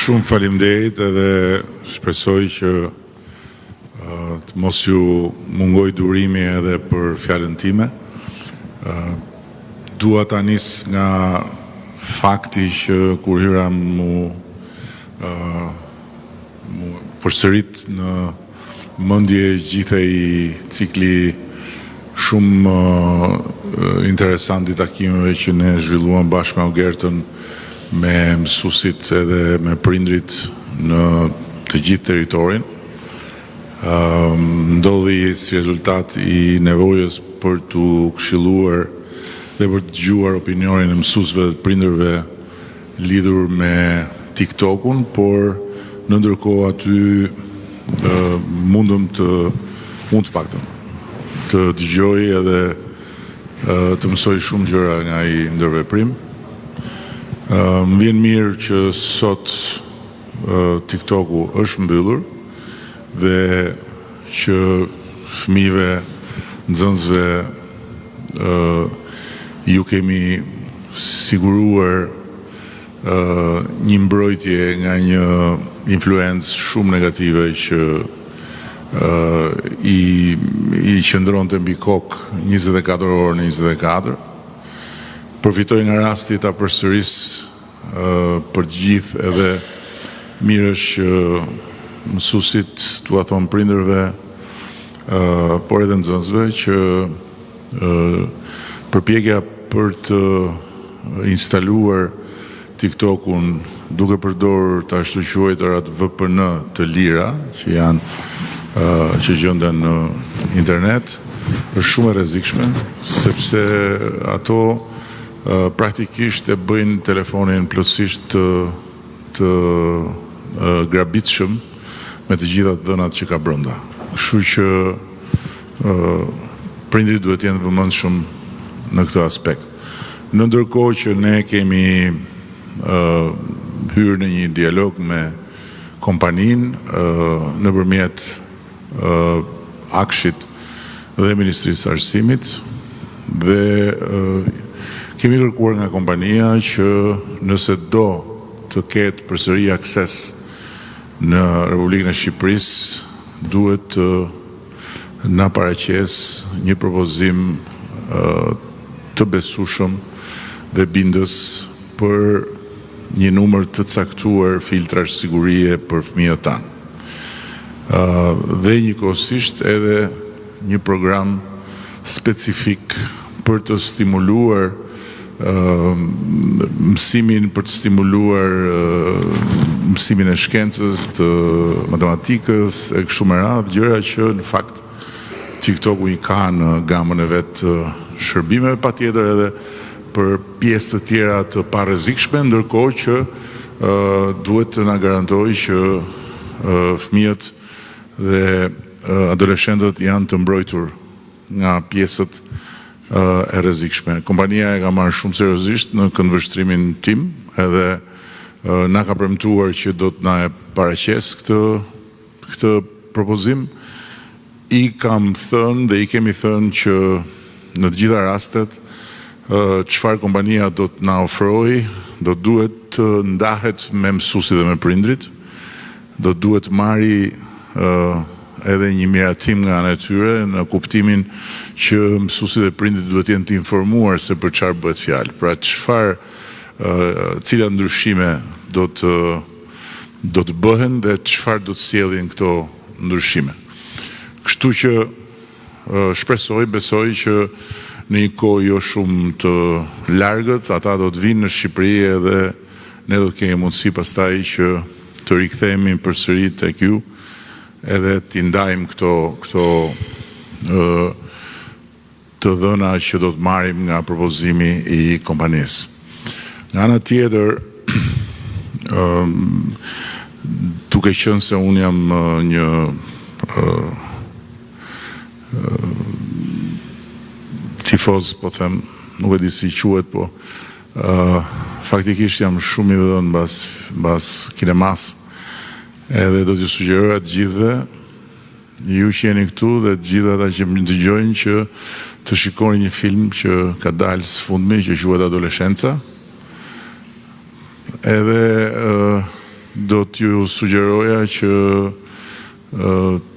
Shumë faleminderit edhe shpresoj që të mos ju mungoj durimi edhe për fjalën time. Dua ta nis nga fakti që kur hyra mu përsërit në mendje gjithaj cikli shumë interesant i takimeve që ne zhvilluam bashkë me Ogertën, me mësuesit edhe me prindrit në të gjithë territorin. Ndodhi si rezultat i nevojës për të këshilluar dhe për të dëgjuar opinionin e mësuesve dhe prindërve lidhur me TikTokun, por në ndërkohë aty mundëm të paktën të dëgjoj edhe të mësoj shumë gjëra nga ai ndërveprim. Më vjen mirë që sot TikToku është mbyllur dhe që fëmijëve, nxënësve ju kemi siguruar një mbrojtje nga një influencë shumë negative që i qëndronte mbi kokë 24 orë në 24. Përfitoj nga rasti ta përsëris për të gjithë, edhe mirë është që mësuesit t'ua thonë prindërve, por edhe nxënësve që përpjekja për të instaluar TikTokun duke përdorur të ashtu quajtur atë VPN të lira që janë që gjenden në internet është shumë e rrezikshme, sepse ato praktikisht e bëjnë telefonin plotësisht të grabitshëm me të gjitha dhënat që ka brenda. Kështu që prindrit duhet jenë vëmendshëm në këtë aspekt. Në ndërkohë që ne kemi hyrë në një dialog me kompaninë nëpërmjet Akshit dhe Ministrisë së Arsimit dhe kemi kërkuar nga kompania që nëse do të ketë përsëri akses në Republikën e Shqipërisë, duhet na paraqes një propozim të besueshëm dhe bindës për një numër të caktuar filtrash sigurie për fëmijët tanë. Dhe njëkohësisht edhe një program specifik për të stimuluar mësimin, për të stimuluar mësimin e shkencës, të matematikës, e kështu me radhë, gjëra që në fakt TikToku i ka në gamën e vet të shërbimeve, patjetër edhe për pjesë të tjera të parrezikshme, ndërkohë që duhet të na garantojë që fëmijët dhe adoleshentët janë të mbrojtur nga pjesët e rrezikshme. Kompania e ka marrë shumë seriozisht në këndvështrimin tim, edhe na ka premtuar që do të na e paraqes këtë propozim. I kam thënë dhe i kemi thënë që në të gjitha rastet çfarë kompania do të na ofrojë, do duhet të ndahet me mësuesit dhe me prindrit, do duhet marri edhe një miratim nga ana e tyre, në kuptimin që mësuesit dhe prindrit duhet jenë të informuar se për çfarë bëhet fjalë. Pra cilat ndryshime do të bëhen dhe çfarë do të sjellin këto ndryshime. Kështu që shpresoj, besoj që në një kohë jo shumë të largët, ata do të vinë në Shqipëri edhe ne do të kemi mundësi pastaj që të rikthehemi përsëri tek ju edhe t'i ndajmë këto të dhëna që do të marrim nga propozimi i kompanisë. Nga ana tjetër, duke qenë se unë jam një tifoz, po them, nuk e di si quhet, po faktikisht jam shumë i dhënë mbas kinemas. Edhe do t'ju sugjeroj atë gjithëve, ju që jeni këtu dhe të gjithë ata që më dëgjojnë, që të shikoni një film që ka dalë së fundmi, që quhet Adoleshenca. Edhe do t'ju sugjeroja që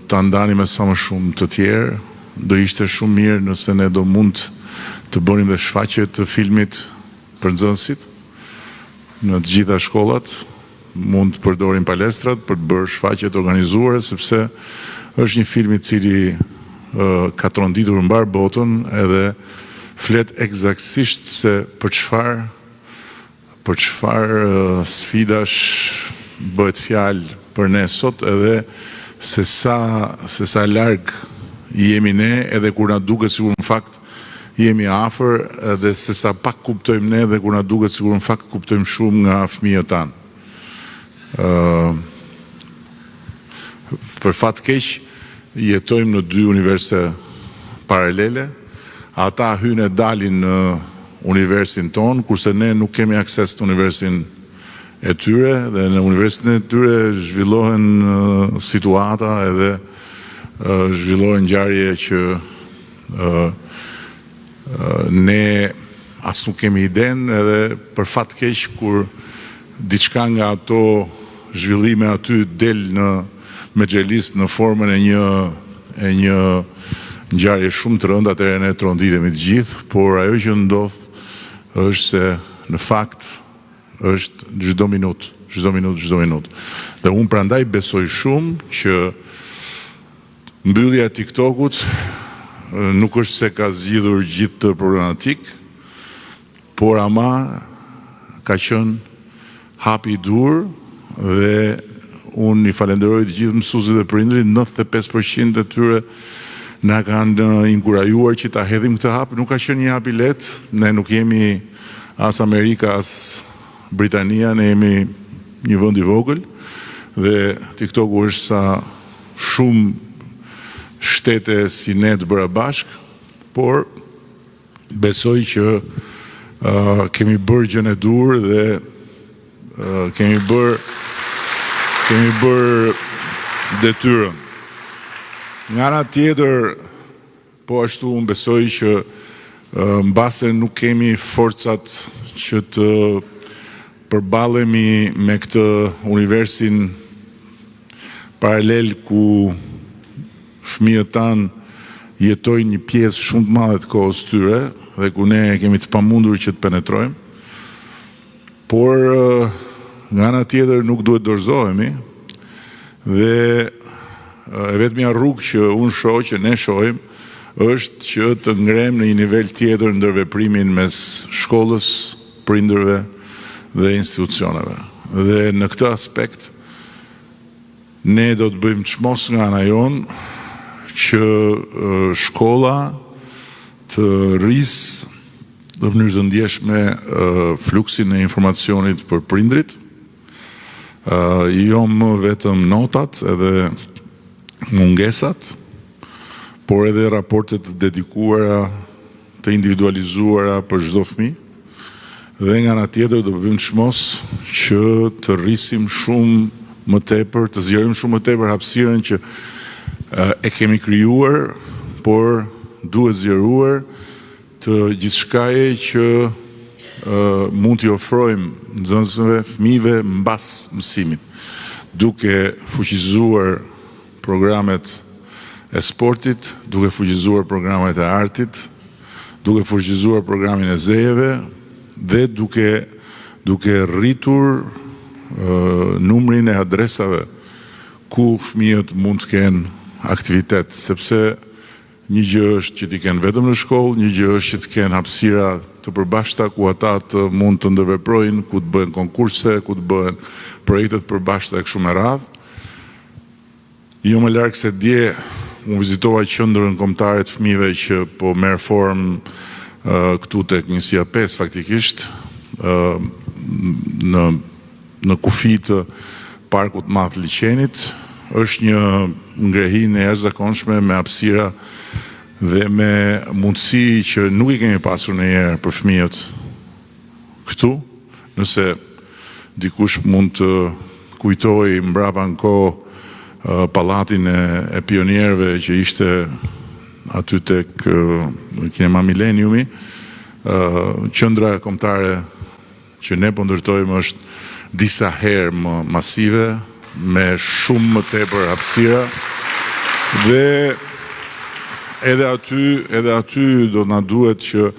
ta ndani me sa më shumë të tjerë. Do ishte shumë mirë nëse ne do mund të bënim dhe shfaqje të filmit për nxënësit në të gjitha shkollat. Mund të përdorim palestrat për të bërë shfaqje të organizuara, sepse është një film i cili ka tronditur mbar botën edhe flet eksaktësisht se për çfarë sfidash bëhet fjalë për ne sot, edhe se sa larg jemi ne, edhe kur na duket sikur në fakt jemi afër, edhe se sa pak kuptojmë ne, edhe kur na duket sikur në fakt kuptojmë shumë nga fëmijët tanë. Për fat keq jetojmë në dy universite paralele. Ata hynë e dalin në universin ton, kurse ne nuk kemi akses të universin e tyre, dhe në universin e tyre zhvillohen situata edhe zhvillohen ngjarje që ne as nuk kemi iden, edhe për fat keq kur diçka nga ato zhvillime aty del në mexhelis në formën e një ngjarje shumë të rëndë, atëherë ne tronditemi të gjithë, por ajo që ndodh është se në fakt është çdo minutë. Dhe unë prandaj besoj shumë që mbyllja e TikTokut nuk është se ka zgjidhur gjithë të problematik, por ama ka qenë hapi i dur, dhe unë i falenderoj të gjithë mësuesit dhe prindrit. 95% e tyre na kanë inkurajuar që ta hedhim këtë hap. Nuk ka qenë një hap i lehtë, ne nuk jemi as Amerika as Britania, ne jemi një vend i vogël dhe TikToku është sa shumë shtete si ne të bëra bashk, por besoj që kemi bërë gjën e dur dhe kemi bërë detyrën. Nga ana tjetër, po ashtu unë besoj që mbase nuk kemi forcat që të përballemi me këtë universin paralel ku fëmijët tanë jetojnë një pjesë shumë të madhe të kohës tyre dhe ku ne kemi të pamundur që të penetrojmë. Por nga ana tjetër nuk duhet dorëzohemi, dhe e vetmja rrugë që unë shoh, që ne shohim, është që të ngrem në një nivel tjetër ndërveprimin mes shkollës, prindërve dhe institucioneve. Dhe në këtë aspekt ne do të bëjmë çmos nga ana jonë që shkolla të rrisë në mënyrë të ndjeshme fluksin e informacionit për prindrit, jo më vetëm notat edhe mungesat, por edhe raportet të dedikuara, të individualizuara për çdo fëmijë. Dhe nga ana tjetër do bëjmë çmos që të rrisim shumë më tepër, të zgjerim shumë më tepër hapësirën që e kemi krijuar, por duhet zgjeruar të gjithçkaje që mund t'i ofrojmë nxënësve, fëmijëve mbas mësimit, duke fuqizuar programet e sportit, duke fuqizuar programet e artit, duke fuqizuar programin e zejeve dhe duke rritur numrin e adresave ku fëmijët mund të kenë aktivitet, sepse një gjë është që t'i kenë vetëm në shkollë, një gjë është që të kenë hapësira të përbashkëta ku ata të mund të ndërveprojnë, ku të bëhen konkurse, ku të bëhen projekte të përbashkëta e kështu me radhë. Jo më larg se dje unë vizitova qendrën kombëtare të fëmijëve që po merr formë këtu tek njësia 5 faktikisht, në kufi të parkut madh liçenit. Është një ngrehinë e jashtëzakonshme me hapësira dhe me mundësi që nuk i kemi pasur ndonjëherë për fëmijët këtu. Nëse dikush mund të kujtojë mbrapa në kohë pallatin e pionierëve që ishte aty tek kinema Mileniumi, qendra kombëtare që ne po ndërtojmë është disa herë më masive, me shumë më tepër hapësira dhe edhe aty do na duhet që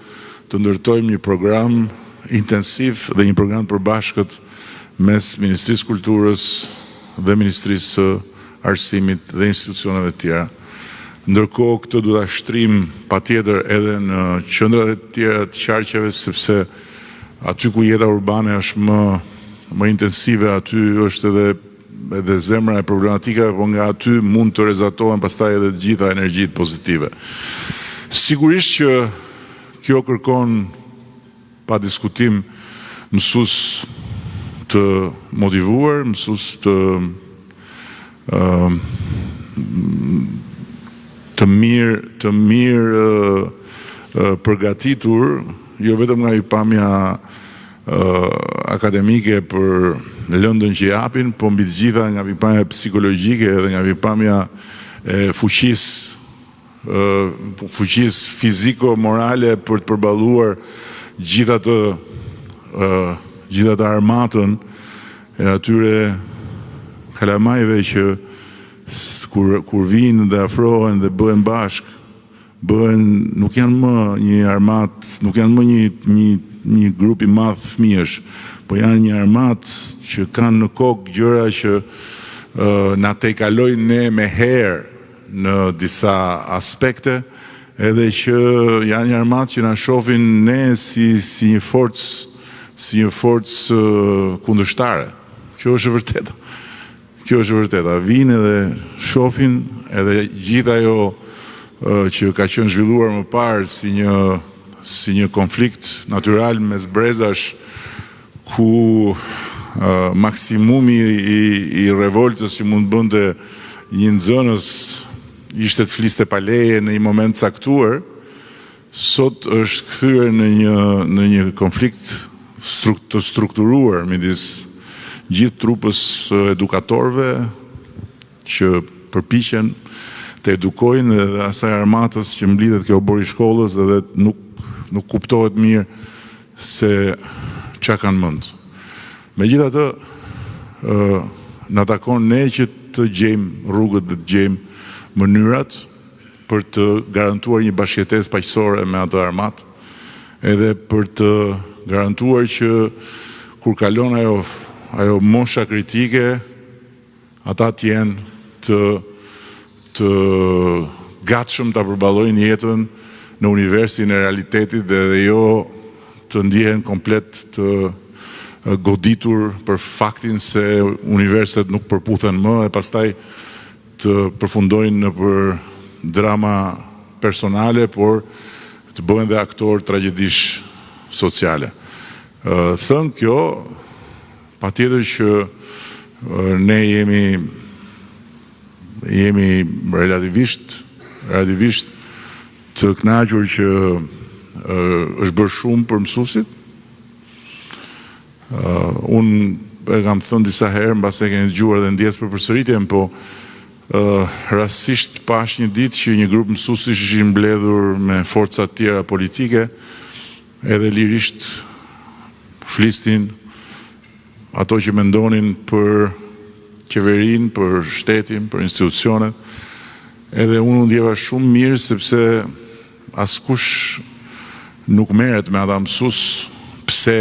të ndërtojmë një program intensiv dhe një program të përbashkët mes Ministrisë Kulturës dhe Ministrisë Arsimit dhe institucioneve tjera. Ndërkohë këtë do ta shtrim patjetër edhe në qendrat e tjera të qarqeve, sepse aty ku jeta urbane është më intensive, aty është edhe zemra e problematikave, po nga aty mund të rezultohen pastaj edhe të gjitha energjitë pozitive. Sigurisht që kjo kërkon pa diskutim mësues të motivuar, mësues të mirë përgatitur, jo vetëm nga hyrpamja akademike për lëndën që japin, po mbi të gjitha nga hyrpamja psikologjike dhe nga hyrpamja e fuqisë fiziko-morale për të përballuar gjitha të armatën e atyre kalamajve që kur vinë dhe afrohen dhe bëhen bashk, nuk janë më një armat, nuk janë më një grup i madh fëmijësh, po janë një armat që kanë në kokë gjëra që na tejkalojnë ne me herë në disa aspekte, edhe që janë një armat që na shohin ne si një forcë kundërshtare. Kjo është e vërteta. Vinë edhe shohin edhe gjithë ajo që ka qenë zhvilluar më parë si një konflikt natyral mes brezash, ku maksimumi i revoltës që mund bënte një nxënës ishte të fliste pa leje në një moment caktuar, sot është kthyer në një konflikt të strukturuar midis gjithë trupës edukatorëve që përpiqen të edukojnë dhe asaj armatës që mblidhet kjo obor i shkollës edhe nuk kuptohet mirë se çka kanë mend. Megjithatë, na takon ne që të gjejmë rrugët dhe të gjejmë mënyrat për të garantuar një bashkëjetesë paqësore me atë armatë, edhe për të garantuar që kur kalon ajo mosha kritike, ata të jenë të gatshëm ta përballojnë jetën në universin e realitetit dhe jo të ndihen komplet të goditur për faktin se universitet nuk përputhen më e pastaj të përfundojnë në për drama personale, por të bëhen dhe aktor tragjedish sociale. Thënë kjo, patjetër që ne jemi relativisht të kënaqur që është bërë shumë për mësuesit. Unë e kam thënë disa herë, mbas e keni dëgjuar dhe ndjes për përsëritjen, po rastësisht pash një ditë që një grup mësuesish ishin mbledhur me forca të tjera politike, edhe lirisht flisnin ato që mendonin për qeverinë, për shtetin, për institucionet, edhe unë ndjeva shumë mirë sepse askush nuk merret me ata mësues pse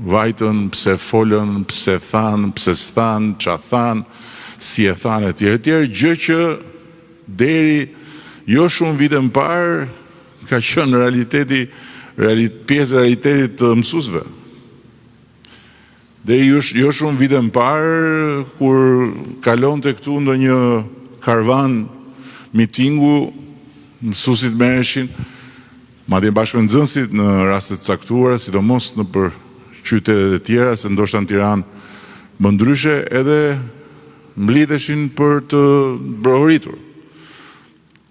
vajtën, pse folën, pse thanë, pse s'thanë, qa thanë, si e thanë e tjerë, gjë që deri jo shumë vite më parë ka qenë pjesë e realitetit të mësuesve. Deri jo shumë vite më parë, kur kalonte këtu ndonjë karvan mitingu, mësuesit merreshin, madje bashkë me nxënësit në raste të caktuara, sidomos në për qytetet e tjera, se ndoshta në Tiranë më ndryshe, edhe mblidheshin për të brohuritur.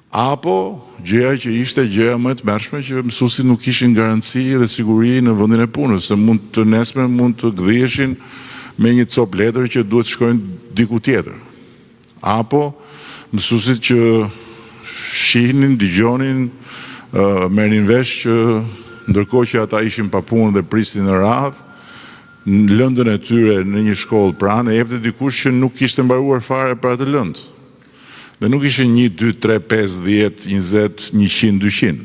Apo gjëja që ishte gjëja më e tmerrshme, që mësuesit nuk kishin garanci dhe siguri në vendin e punës, se mund të nesër mund të gdhieshin me një cop letër që duhet të shkojnë diku tjetër. Apo mësuesit që shihnin, dëgjonin, merrnin vesh që ndërkohë që ata ishin pa punë dhe prisnin në radhë, në lëndën e tyre në një shkollë pranë, e jepte dikush që nuk kishte mbaruar fare për atë lëndë. Dhe nuk ishin 1, 2, 3, 5, 10, 20, 100, 200.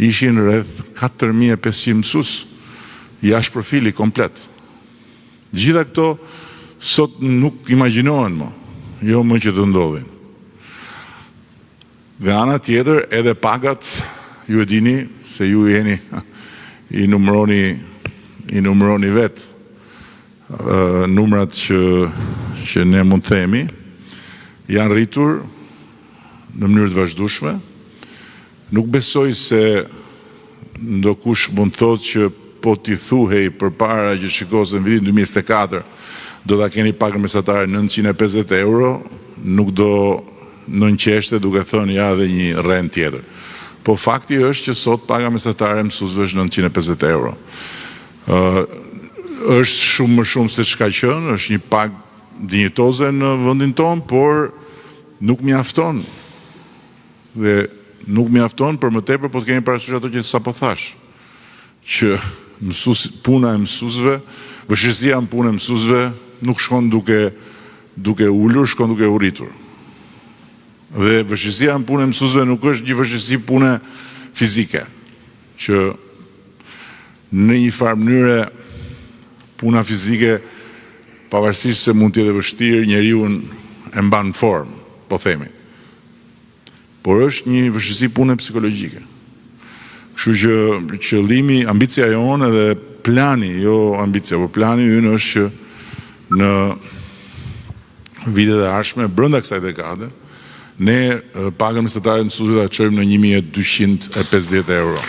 Ishin rreth 4.500 mësues jashtë profili komplet. Gjitha këto sot nuk imagjinohen më, jo më që të ndodhin. Dhe ana tjetër, edhe pagat, ju e dini se ju jeni i numëroni vetë numrat që ne mund themi, janë rritur në mënyrë të vazhdueshme. Nuk besoj se ndokush mund thotë që po t'i thuhej përpara që shikose në vitin 2024 do ta keni pagën mesatare 950 euro, nuk do nënqeshte duke thënë ja dhe një rend tjetër. Po fakti është që sot paga mesatare mësuesve është 950 euro. Është shumë më shumë se çka qenë, është një pagë dinjitoze në vendin tonë, por nuk mjafton. Dhe nuk mjafton për më tepër, po të kemi parasysh ato që sapo thash, që puna e mësuesve, vështirësia në punë e mësuesve nuk shkon duke ulur, shkon duke u rritur. Dhe vështirësia në punë e mësuesve nuk është një vështirësi pune fizike, që në një farë mënyre puna fizike, pavarësisht se mund të jetë vështirë, njeriu e mban në formë, po themi. Por është një vështirësi pune psikologjike. Kështu që qëllimi, ambicia jonë edhe plani, jo ambicia, por plani ynë është që në vitet e ardhshme, brenda kësaj dekade, ne pagën mesatare mësuesve ta çojmë në 1.250 euro.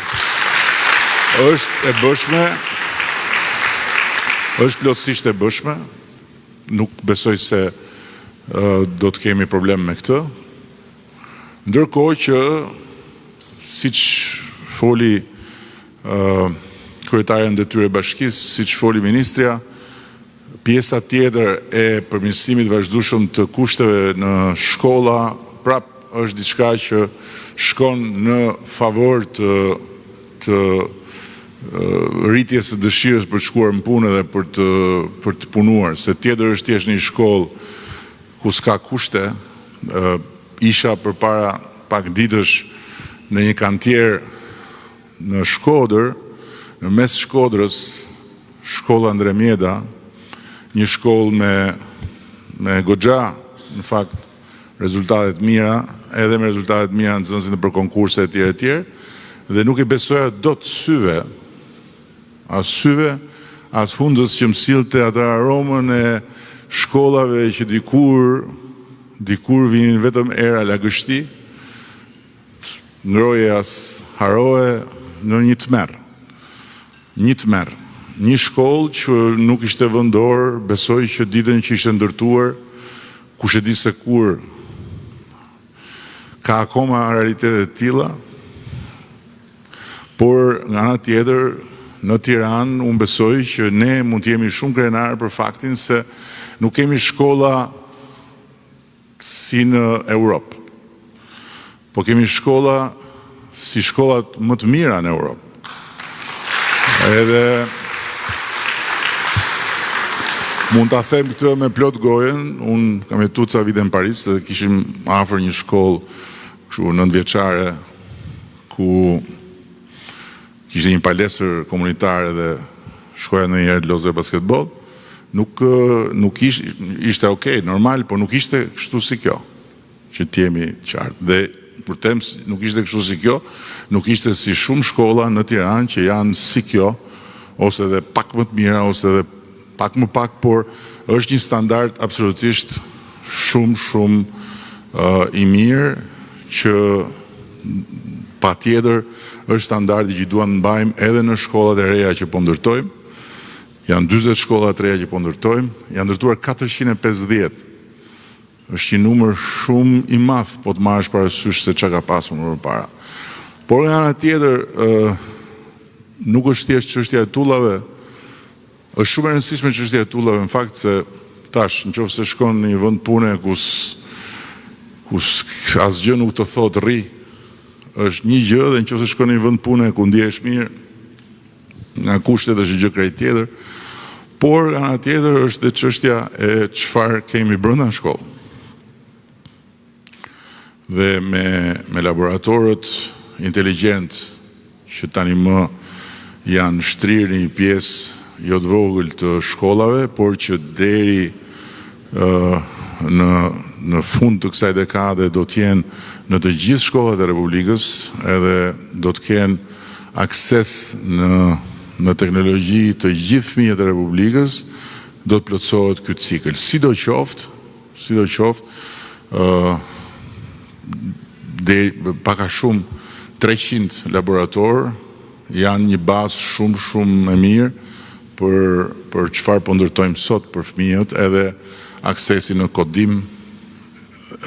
Është e bëshme, është plotësisht e bëshme, nuk besoj se do të kemi problem me këtë. Ndërkohë që, siç foli kryetaria e Ndërtyrë e Bashkisë, siç foli ministrja, pjesa tjetër e përmirësimit vazhdueshëm të kushteve në shkolla, prap është diçka që shkon në favor të rritjes së dëshirës për të shkuar në punë dhe për të punuar, se tjetër është thjesht një shkollë ku s'ka kushte. Isha përpara pak ditësh në një kantier në Shkodër, në mes Shkodrës, shkolla Ndremjeda, një shkollë me goxha, në fakt, rezultatet mira, edhe me rezultatet mira në nxënësit për konkurse e tjere, dhe nuk i besoja do të syve, as hundës që mësilte atë aromën e shkollave që dikur vinin vetëm era lagështi, ngroje as haroje në një tmerr. Një shkollë që nuk ishte vendor, besoj që ditën që ishte ndërtuar, kush e di se kur, ka akoma realitetet të tilla, por nga ana tjetër, në Tiranë, unë besoj që ne mund të jemi shumë krenarë për faktin se nuk kemi shkolla si në Europë, po kemi shkolla si shkollat më të mira në Europë. Edhe mund ta them këtë me plot gojen, unë kam jetuar ca vite në Paris dhe kishim afër një shkollë kështu 9 vjeçare ku kishte një palestër komunitare dhe shkoja ndonjëherë të lozë basketboll. Nuk ishte okay, normal, por nuk ishte kështu si kjo, që t'jemi qartë. Dhe për tem nuk ishte kështu si kjo, nuk ishte si shumë shkolla në Tiranë që janë si kjo, ose edhe pak më të mira, ose edhe pak më pak, por është një standard absolutisht shumë i mirë që pa tjetër është standardi që duan mbajmë edhe në shkollat e reja që po ndërtojmë. Janë 40 shkolla të reja që po ndërtojmë, janë ndërtuar 450. Është një numër shumë i madh po të marrësh parasysh se çka ka pasur më parë. Por nga ana tjetër, nuk është thjesht çështja e tullave, është shumë e rëndësishme çështja e tullave, në fakt se tash nëse shkon në një vend pune ku asgjë nuk të thotë rri, është një gjë, dhe nëse shkon në një vend pune ku ndihesh mirë, nga kushtet është gjë krejt tjetër, Por ana tjetër është dhe çështja e çfarë kemi brenda në shkollë. Dhe me laboratorët inteligjent që tani më janë shtrirë një pjesë jo të vogël të shkollave, por që deri në fund të kësaj dekade do të jenë në të gjithë shkollat e Republikës, edhe do të kenë akses në teknologji të gjithë fëmijët e Republikës, do të plotësohet ky cikël. Sidoqoftë, paka shumë 300 laboratorë janë një bazë shumë e mirë për çfarë po ndërtojmë sot për fëmijët, edhe aksesi në kodim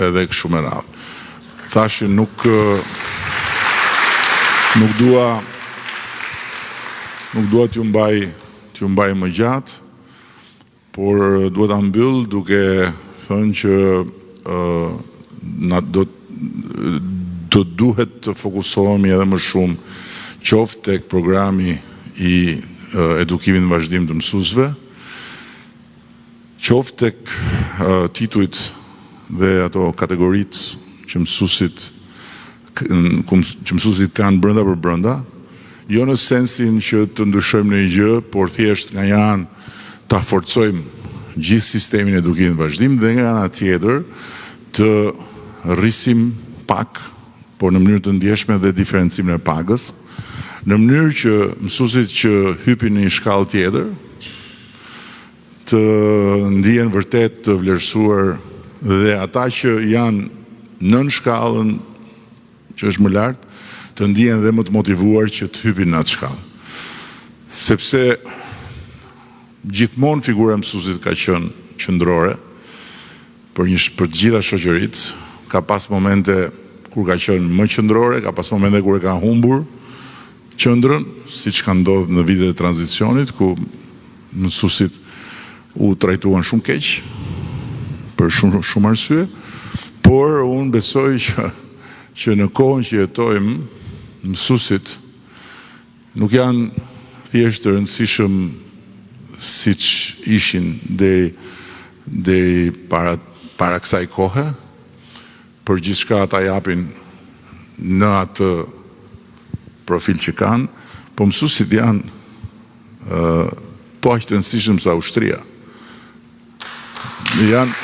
edhe kështu me radhë. Thashë nuk dua t'ju mbaj më gjatë, por dua ta mbyll duke thënë që do duhet të fokusohemi edhe më shumë qoftë tek programi i edukimit në vazhdim të mësuesve, qoftë tek titujt dhe ato kategoritë që mësuesit kanë brenda për brenda, jo në sensin që të ndryshojmë në një gjë, por thjesht nga një anë ta forcojmë gjithë sistemin e edukimit në vazhdim dhe nga ana tjetër të rrisim pak, por në mënyrë të ndjeshme dhe diferencimin e pagës, në mënyrë që mësuesit që hypin në një shkallë tjetër të ndihen vërtet të vlerësuar dhe ata që janë nën shkallën që është më lart të ndihen dhe më të motivuar që të hypin në atë shkallë. Sepse gjithmonë figura e mësuesit ka qenë qendrore për të gjitha shoqëritë, ka pas momente kur ka qenë më qendrore, ka pas momente kur e ka humbur qendrën, siç ka ndodhur në vitet e tranzicionit, ku mësuesit u trajtuan shumë keq për shumë arsye, por unë besoj që në kohën që jetojmë, mësuesit nuk janë thjesht të rëndësishëm siç ishin deri para kësaj kohe, për gjithçka ata japin në atë profil që kanë, po mësuesit janë po aq të rëndësishëm sa ushtria. Janë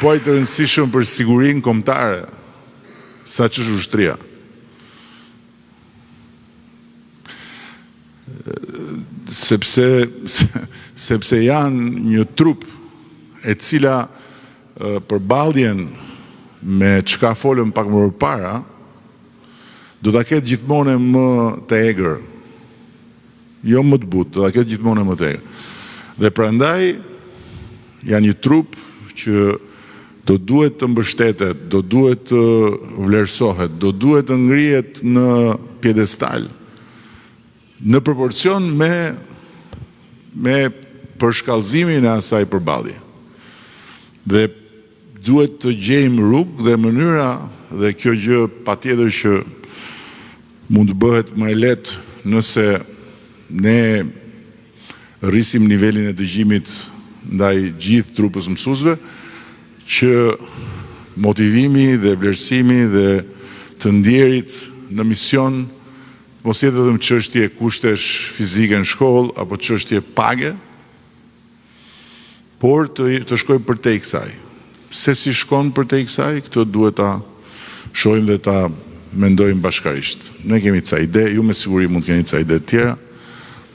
po aq të rëndësishëm për sigurinë kombëtare sa që është ushtria. Sepse janë një trup e cila përballjen me çka folëm pak më parë, do ta ketë gjithmonë më të egër. Jo më të butë, do ta ketë gjithmonë më të egër. Dhe prandaj janë një trup që do duhet të mbështetet, do duhet të vlerësohet, do duhet të ngrihet në piedestal në proporcion me përshkallëzimin e asaj përballje. Dhe duhet të gjejmë rrugë dhe mënyra, dhe kjo gjë patjetër që mund të bëhet më e lehtë nëse ne rrisim nivelin e dëgjimit ndaj gjithë trupës mësuesve, që motivimi dhe vlerësimi dhe të ndjerit në mision mos jetë vetëm çështje kushtesh fizike në shkollë apo çështje page, por të shkojë përtej kësaj. Se si shkon përtej kësaj, këtë duhet ta shohim dhe ta mendojmë bashkarisht. Ne kemi ca ide, ju me siguri mund të keni ca ide të tjera,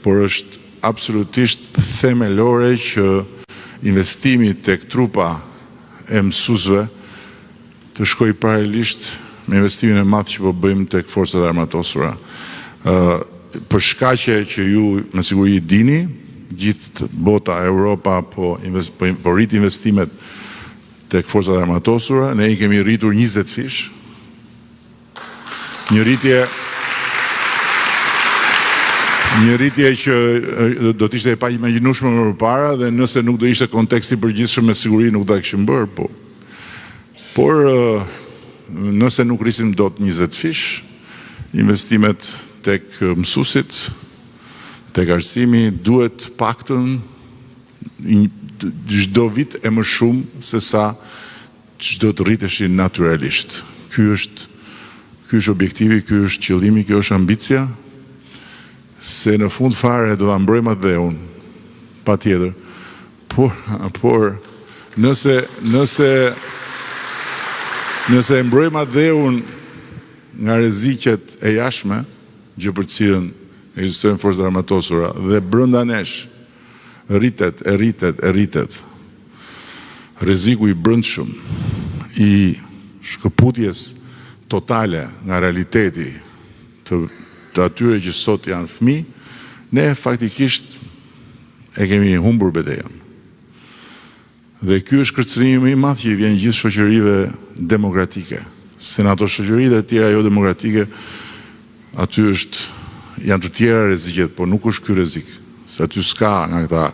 por është absolutisht themelore që investimi tek trupa e mësuesve të shkojë paralelisht me investimin e madh që po bëjmë tek forcat e armatosura. Për shkaqe që ju me siguri dini, gjithë bota, Europa po rrit investimet tek forcat e armatosura, ne i kemi rritur 20 fish. Një rritje që do të ishte e paimagjinueshme më parë, dhe nëse nuk do ishte konteksti përgjithshëm me siguri nuk do e kishim bërë, por nëse nuk rrisim dot 20 fish, investimet tek mësuesit, tek arsimi, duhet paktën çdo vit e më shumë se sa çdo të rriteshin natyralisht. Ky është objektivi, ky është qëllimi, kjo është ambicia, se në fund fare do ta mbrojmë atë dheun, patjetër. Por nëse mbrojmë atë dheun nga rreziqet e jashtme, gjë për të cilën ekzistojnë forcat armatosura dhe brenda nesh rritet rreziku i brendshëm i shkëputjes totale nga realiteti të atyre që sot janë fëmijë, ne faktikisht e kemi humbur betejën. Dhe ky është kërcënimi më i madh që i vjen gjithë shoqërive demokratike. Se në ato shoqëritë e tjera jo demokratike, aty janë të tjera rreziqet, por nuk është ky rrezik. Se aty s'ka nga këta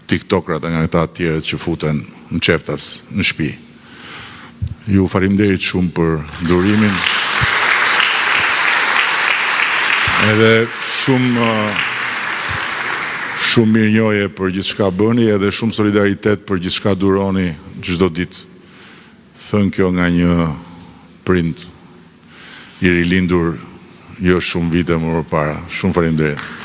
tiktokrat, nga këta tjerët që futen në qeftas në shtëpi. Ju faleminderit shumë për durimin. Edhe shumë mirënjohje për gjithçka bëni, edhe shumë solidaritet për gjithçka duroni çdo ditë. Thënë kjo nga një prind i rilindur jo shumë vite më parë. Shumë faleminderit.